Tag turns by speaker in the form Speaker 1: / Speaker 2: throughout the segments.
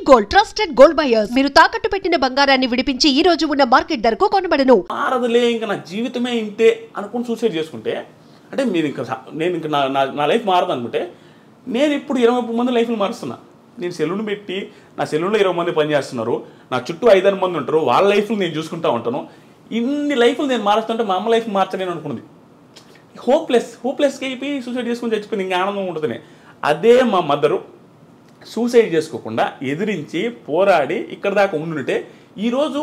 Speaker 1: Gold trusted gold buyers మీరు తాకట్టు పెట్టిన బంగారాన్ని విడిపించి ఈ రోజు ఉన్న మార్కెట్ ధరకు కొనబడను.
Speaker 2: మారదులే ఇంకా నా జీవితమే ఇంతే అనుకుని సూసైడ్ చేసుకుంటే అంటే మీరు ఇంకా నేను ఇంకా నా లైఫ్ మారదు అనుకుంటే నేను ఇప్పుడు 20 మంది లైఫ్లు మారుస్తున్నా. నేను సెలూన్ పెట్టి నా సెలూన్లో 20 మంది పనిచేస్తున్నారు, నా చుట్టూ 5 మంది ఉంటారు, వాళ్ళ లైఫ్లు నేను చూసుకుంటూ ఉంటాను. ఇన్ని లైఫ్లు నేను మారుస్తుంటే మా అమ్మ లైఫ్ మార్చలేను అనుకున్నది. హోప్లెస్గా అయిపోయి సూసైడ్ చేసుకుని చచ్చిపోయింది. ఇంకా ఆనందం ఉంటుంది. అదే మా మదరు సూసైడ్ చేసుకోకుండా ఎదిరించి పోరాడి ఇక్కడ దాకా ఉండుంటే ఈరోజు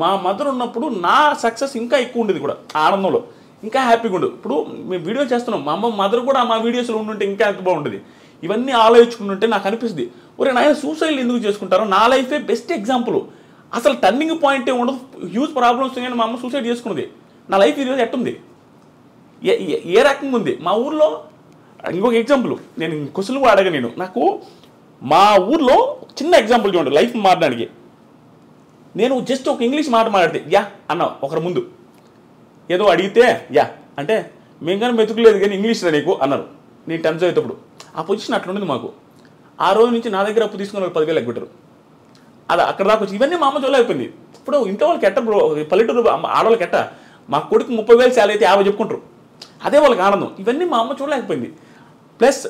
Speaker 2: మా మదర్ ఉన్నప్పుడు నా సక్సెస్ ఇంకా ఎక్కువ ఉండేది కూడా, ఆనందంలో ఇంకా హ్యాపీగా ఉండదు. ఇప్పుడు మేము వీడియో చేస్తున్నాం, మా అమ్మ మదర్ కూడా మా వీడియోస్లో ఉండుంటే ఇంకా ఎంత బాగుంటుంది. ఇవన్నీ ఆలోచించుకుంటుంటే నాకు అనిపిస్తుంది, ఒరే నాయన సూసైడ్ ఎందుకు చేసుకుంటారో. నా లైఫే బెస్ట్ ఎగ్జాంపుల్. అసలు టర్నింగ్ పాయింట్ ఉండదు, హ్యూజ్ ప్రాబ్లమ్స్ కానీ మా అమ్మ సూసైడ్ చేసుకున్నది. నా లైఫ్ ఈరోజు ఎట్టుంది, ఏ రకంగా ఉంది. మా ఊర్లో ఇంకొక ఎగ్జాంపుల్ నేను క్వశ్చన్ కూడా అడగ నాకు మా ఊర్లో చిన్న ఎగ్జాంపుల్ చూడండి లైఫ్ మారడానికి. నేను జస్ట్ ఒక ఇంగ్లీష్ మాట మాట్లాడితే యా అన్న ఒకరి ముందు ఏదో అడిగితే యా అంటే మేము కానీ మెతుకులేదు కానీ ఇంగ్లీష్ రా నీకు అన్నారు. నేను 10th చదివేటప్పుడు ఆ పొజిషన్ అట్లా ఉండేది మాకు. ఆ రోజు నుంచి నా దగ్గర అప్పు తీసుకుని 10,000 ఎగ్గొట్టారు. అది అక్కడ దాకా వచ్చి ఇవన్నీ మా అమ్మ చూడలేకపోయింది. ఇప్పుడు ఇంట్లో వాళ్ళకి ఎట్ట బ్రో, పల్లెటూరు ఆడవాళ్ళకి ఎట్ట మా కొడుకు 30,000 శాలరీ అయితే 50 చెప్పుకుంటారు, అదే వాళ్ళకి ఆనందం. ఇవన్నీ మా అమ్మ చూడలేకపోయింది. ప్లస్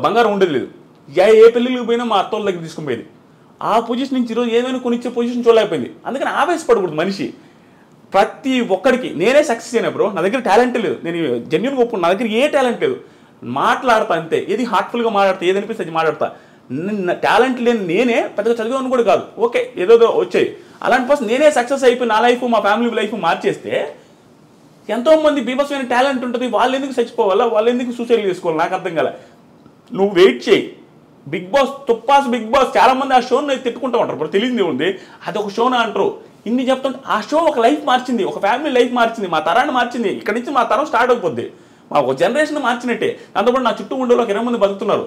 Speaker 2: బంగారం ఉండేది లేదు. ఏ పెళ్ళిళ్ళకి పోయినా మా అత్తోళ్ళ దగ్గర తీసుకుని పోయేది. ఆ పొజిషన్ నుంచి ఈరోజు ఏమైనా కొనిచ్చే పొజిషన్ చూడలేకపోయింది. అందుకని ఆవేశపడకూడదు మనిషి. ప్రతి ఒక్కడికి నేనే సక్సెస్ అయినా బ్రో, నా దగ్గర టాలెంట్ లేదు, నేను జెన్యున్గా ఒప్పుకున్నా, నా దగ్గర ఏ టాలెంట్ లేదు, మాట్లాడతా అంతే. ఏది హార్ట్ఫుల్గా మాట్లాడతా, ఏది అనిపిస్తే అది మాట్లాడతా. టాలెంట్ లేని నేనే పెద్దగా చదివాను కూడా కాదు, ఓకే ఏదో వచ్చాయి. అలాంటి పర్సన్ నేనే సక్సెస్ అయిపోయి నా లైఫ్ మా ఫ్యామిలీ లైఫ్ మార్చేస్తే ఎంతోమంది బీభత్సమైన టాలెంట్ ఉంటుంది, వాళ్ళు ఎందుకు చచ్చిపోవాలా, వాళ్ళు ఎందుకు సూసైడ్ చేసుకోవాలి నాకు అర్థం కాలే. నువ్వు వెయిట్ చేయి. బిగ్ బాస్ తుప్పాస్ బిగ్ బాస్ చాలా మంది ఆ షోని తిట్టుకుంటూ ఉంటారు, ఇప్పుడు తెలియదు ఉంది అది ఒక షోనా అంటారు. ఇన్ని చెప్తుంటే ఆ షో ఒక లైఫ్ మార్చింది, ఒక ఫ్యామిలీ లైఫ్ మార్చింది, మా తరాన్ని మార్చింది. ఇక్కడ నుంచి మా తరం స్టార్ట్ అయిపోద్ది, మా ఒక జనరేషన్ మార్చినట్టే. దాంతోపాటు నా చుట్టూ ఉండే వాళ్ళకి 20 మంది బతుకుతున్నారు.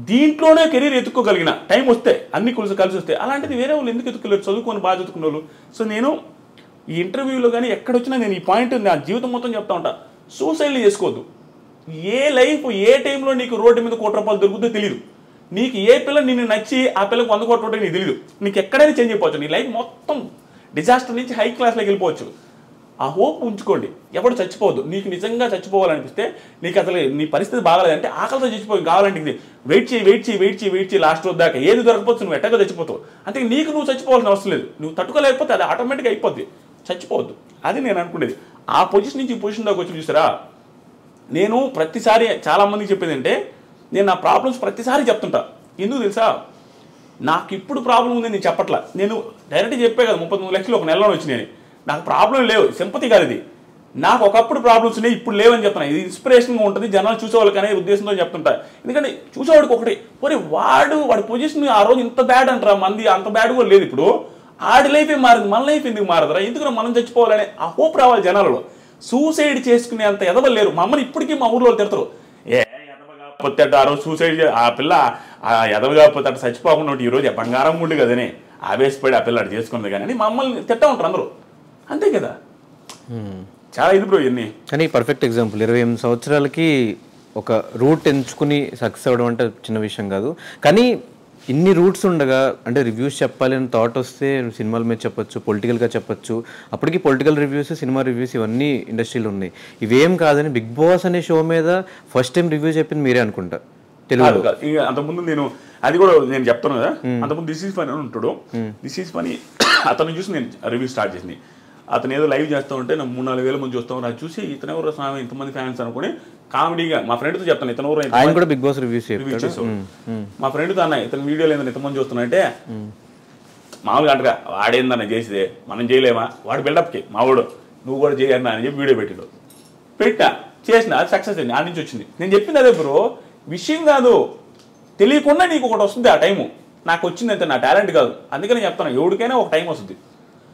Speaker 2: దీంట్లోనే కెరీర్ ఎత్తుక్కోగలిగిన టైం వస్తే అన్ని కలిసి వస్తే, అలాంటిది వేరే వాళ్ళు ఎందుకు ఎత్తుకోలేరు, చదువుకొని బాగా చదువుకునే వాళ్ళు. సో నేను ఈ ఇంటర్వ్యూలో కానీ ఎక్కడొచ్చినా నేను ఈ పాయింట్ నా జీవితం మొత్తం చెప్తా ఉంటా, సూసైడ్లు చేసుకోవద్దు. ఏ లైఫ్ ఏ టైంలో నీకు రోడ్డు మీద ₹1 దొరుకుతుందో తెలియదు. నీకు ఏ పిల్ల నిన్ను నచ్చి ఆ పిల్లకి 100 కోట్ల నీకు తెలియదు. నీకు ఎక్కడైనా చేంజ్ అయిపోవచ్చు. నీ లైఫ్ మొత్తం డిజాస్టర్ నుంచి హై క్లాస్లోకి వెళ్ళిపోవచ్చు. ఆ హోప్ ఉంచుకోండి, ఎవడు చచ్చిపోవద్దు. నీకు నిజంగా చచ్చిపోవాలనిపిస్తే, నీకు అసలు నీ పరిస్థితి బాగాలేదంటే ఆకలితో చచ్చిపోయి కావాలంటే ఇది వెయిట్ చేయి లాస్ట్ రోజు దాకా ఏది దొరకపోవచ్చు, నువ్వు ఎట్టగా చచ్చిపోతావు. అంతే, నీకు నువ్వు చచ్చిపోవాల్సిన అవసరం లేదు. నువ్వు తట్టుకోలేకపోతే అది ఆటోమేటిక్గా అయిపోద్ది. చచ్చిపోవద్దు, అది నేను అనుకునేది. ఆ పొజిషన్ నుంచి ఈ పొజిషన్ దాకా వచ్చి చూసారా. నేను ప్రతిసారి చాలామందికి చెప్పేది అంటే, నేను నా ప్రాబ్లమ్స్ ప్రతిసారి చెప్తుంటా. ఎందుకు తెలుసా, నాకు ఇప్పుడు ప్రాబ్లం ఉంది నేను చెప్పట్లా. నేను డైరెక్ట్గా చెప్పే కదా 33 లక్షలు ఒక నెలలో వచ్చినాయి. నాకు ప్రాబ్లం లేవు, సింపతి కాదు ఇది. నాకు ఒకప్పుడు ప్రాబ్లమ్స్ ఉన్నాయి, ఇప్పుడు లేవని చెప్తున్నా. ఇది ఇన్స్పిరేషన్గా ఉంటుంది, జనాలు చూసేవాళ్ళకి అనే ఉద్దేశంతో చెప్తుంటా. ఎందుకంటే చూసేవాడికి ఒకటి, మరి వాడి పొజిషన్ ఆ రోజు ఇంత బ్యాడ్ అంటారా, మంది అంత బ్యాడ్ కూడా లేదు. ఇప్పుడు ఆడి లైఫే మారింది, మన లైఫ్ ఎందుకు మారదురా, ఎందుకు మనం చచ్చిపోవాలనే ఆ హోప్ రావాలి జనాలలో. సూసైడ్ చేసుకునే అంత ఎదవలు లేరు. మా అమ్మని ఇప్పటికీ మా ఊర్లో తిడతారు, ఎదవగాపోతే ఆ రోజు సూసైడ్ ఆ పిల్ల ఆ ఎదవగాపోతే అటు చచ్చిపోకుండా ఈరోజు బంగారం ఉండి కదనే ఆవేశపడి ఆ పిల్ల అటు చేసుకుంది కానీ మా అమ్మల్ని తిట్టా ఉంటారు అందరూ. అంతే కదా, చాలా ఇది బ్రో ఇవన్నీ.
Speaker 3: కానీ పర్ఫెక్ట్ ఎగ్జాంపుల్ 28 సంవత్సరాలకి ఒక రూట్ ఎంచుకుని సక్సెస్ అవ్వడం అంటే చిన్న విషయం కాదు. కానీ ఇన్ని రూట్స్ ఉండగా అంటే రివ్యూస్ చెప్పాలి అని థాట్ వస్తే సినిమాల మీద చెప్పొచ్చు, పొలిటికల్గా చెప్పొచ్చు. అప్పటికి పొలిటికల్ రివ్యూస్, సినిమా రివ్యూస్ ఇవన్నీ ఇండస్ట్రీలో ఉన్నాయి. ఇవేం కాదని బిగ్ బాస్ అనే షో మీద ఫస్ట్ టైం రివ్యూ చెప్పింది మీరే అనుకుంటా తెలుగు.
Speaker 2: అంతకుముందు నేను అది కూడా నేను చెప్తాను కదా, అంతకుముందు దిస్ ఈజ్ ఫనీ అని ఉంటాడు. దిస్ ఈజ్ ఫనీ అతను చూసి నేను రివ్యూ స్టార్ట్ చేసింది. అతను ఏదో లైవ్ చేస్తూ ఉంటే నాకు 3-4 వేల మంది చూస్తాం, అది చూసి ఇతను ఎవరు స్వామి ఇంతమంది ఫ్యాన్స్ అనుకుని కామెడీగా మా ఫ్రెండ్తో చెప్తాను, ఇతను ఎవరు
Speaker 3: ఆయన కూడా బిగ్ బాస్ రివ్యూ చేసావు.
Speaker 2: మా ఫ్రెండ్తో అన్న ఇతను వీడియోలు ఏందని ఇంతమంది చూస్తున్నాయంటే మామూలుగా అంటగా వాడేందన్న చేసేదే మనం చేయలేమా, వాడు బిల్డప్కి మావాడు నువ్వు కూడా చేయన్నా అని చెప్పి వీడియో పెట్టా చేసిన, అది సక్సెస్ అయింది. ఆ నుంచి వచ్చింది. నేను చెప్పింది అదే బ్రో, విషయం కాదు, తెలియకుండా నీకు ఒకటి వస్తుంది. ఆ టైము నాకు వచ్చింది అంతే, నా టాలెంట్ కాదు. అందుకని చెప్తాను, ఎవరికైనా ఒక టైం వస్తుంది.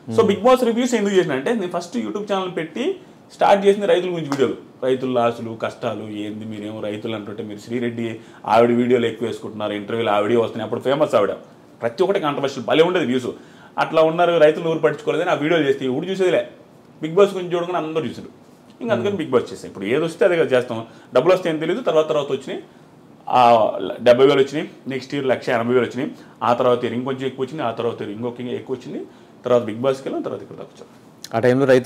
Speaker 2: సో బిగ్ బాస్ రివ్యూస్ ఎందుకు చేసిన అంటే, నేను ఫస్ట్ యూట్యూబ్ ఛానల్ పెట్టి స్టార్ట్ చేసిన రైతుల గురించి వీడియోలు, రైతుల లాసులు కష్టాలు ఏంది, మీరేమో రైతులు అంటుంటే మీరు శ్రీరెడ్డి ఆవిడ వీడియోలు ఎక్కువ వేసుకుంటున్నారు, ఇంటర్వ్యూలు ఆవిడే వస్తున్నాయి. అప్పుడు ఫేమస్ ఆవిడ, ప్రతి ఒక్కటి కాంట్రవర్షియల్ భలే ఉండేది వ్యూస్. అట్లా ఉన్నారు, రైతులు ఊరు పట్టించుకోలేదని ఆ వీడియోలు చేస్తే ఊరు చూసేదిలే. బిగ్ బాస్ గురించి చూడగానే అందరూ చూసారు. ఇంకా అందుకని బిగ్ బాస్ చేస్తాం. ఇప్పుడు ఏది వస్తే అదే చేస్తాం, డబ్బులు వస్తే ఏం తెలియదు. తర్వాత వచ్చినాయి 70,000 వచ్చినాయి, నెక్స్ట్ ఇయర్ 1,80,000 వచ్చినాయి, ఆ తర్వాత ఇయర్ ఇంకొంచెం ఎక్కువ వచ్చింది, ఆ తర్వాత ఇయర్ ఇంకొక ఎక్కువ వచ్చింది, తర్వాత బిగ్ బాస్కి వెళ్ళాం, తర్వాత ఇక్కడ దాకా వచ్చాం.
Speaker 3: ఆ టైంలో రైతు